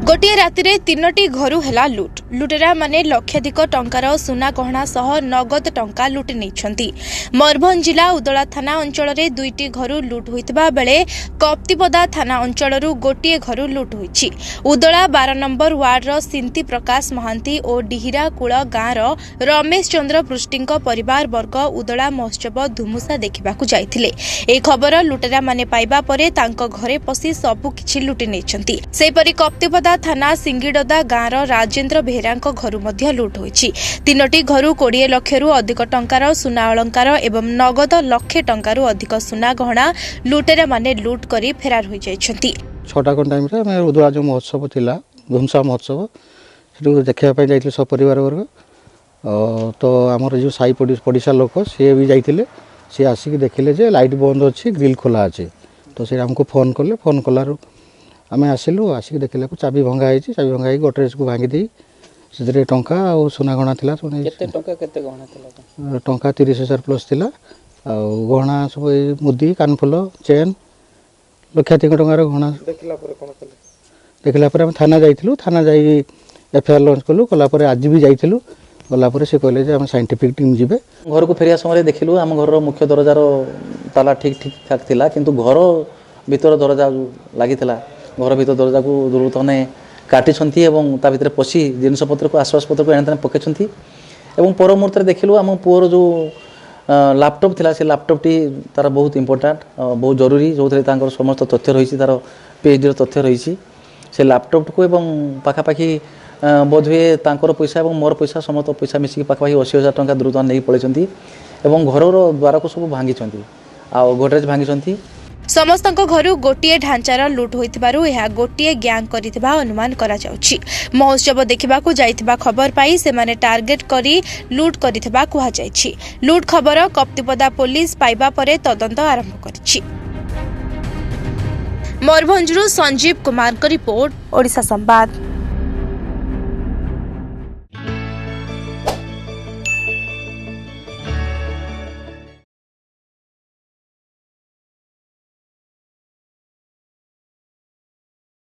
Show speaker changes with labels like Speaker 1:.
Speaker 1: गोटे राति तीनोटी घरु हैला लुट लुटेरा माने लक्षाधिक टंकार सुना गहना सह नगद टंका लुटि नहीं। मयूरभंज जिला उदला थाना अंचल में दुईटी घरु लुट होइतबा बेले कप्तिपदा थाना अंचल गोटे घरु लुट होइछि। उदला 12 नंबर वार्ड सिंती प्रकाश महांती और डिहिरा कूल गाँव रमेश चंद्र पृष्टि परिवार वर्ग उदला महोत्सव धुमुसा देखा जाइथिले। ए खबर लुटेरा माने पाइबा परे तांको घरे पसी सबु किछि लुटि नहीं। सेपरि कप्तिपदा थाना सिंगिडदा गाँव राजेन्द्र बेहरा घर मध्य लुट होइछि। तीनोटी घरु 20 लाख अधिक टंकार सुना अलंकार एवं नगद लाखे टंकार अधिक सुना गहना लुटेरा माने लुट करी फेरार होई जाइछन्ति।
Speaker 2: 6टा टाइम रे मैं उदला जो महोत्सव थिला धुमसा महोत्सव सेठू देखिया पाई जाइथिले सब परिवार वर्ग। तो आमर जो साई पड़िशा लोक सी भी जाइथिले। सी आसिक देखिले जे लाइट बंद अच्छी ग्रिल खोला अच्छे। तो से हमको फोन कले। फोन कलारू आम आसिलु। आसिक देखला चाबी भंगा है। चाबी भंगा है गोटरेज को भांगी दी से टंका और सुना गहना थिला। टंका 30,000 प्लस थिला। गहना सब मुदी कानफुल चेन लक्षाधिक टंकार गहना देखला आम थाना जाइलु। थाना जाई एफआईआर लॉन्च कलु। कलापर आज भी जाइलु। गलापर से कहले आम साइंटिफिक टीम जीवे।
Speaker 3: घर को फेरिया समय देखिलु आम घर मुख्य दरजार ताला ठीक ठाक थिला किंतु घर भीतर दरजा लगी घर भीतर दरजा को दुर्वृत्तने काटी ता भीतर पशि जिनपतर को आसवासपत्र को एने पकई और पर मुहूर्त देखिलु आम पुअर जो लैपटॉप थिला से लैपटॉप टी तार बहुत इंपोर्टेंट बहुत जरूरी जो थे समस्त तथ्य रही तार पीएचडी तथ्य रही से लैपटॉप को एवं पाखापाखि बोध हुए तांकर पैसा और मोर पैसा समस्त पैसा मिसिक पाखापाखि 80,000 टंका दुर्वृत्त नहीं पड़े घर द्वार को सब भांगी आ गोडरेज भांगी।
Speaker 1: समस्तक घरु गोटे ढांचार लुट होइतिबारु एहा गोटे गैंग करिथिबा अनुमान करा जाउछि। महोत्सव देखिबाकू जाइथिबा खबर पाई सेमाने टार्गेट करी लुट करिथिबा कुहा जाइछि। लुट खबर कप्तिपदा पुलिस पाइबा परे तदंत आरंभ करिछि। मयूरभंजरु संजीव कुमार को रिपोर्ट, ओडिशा संवाद।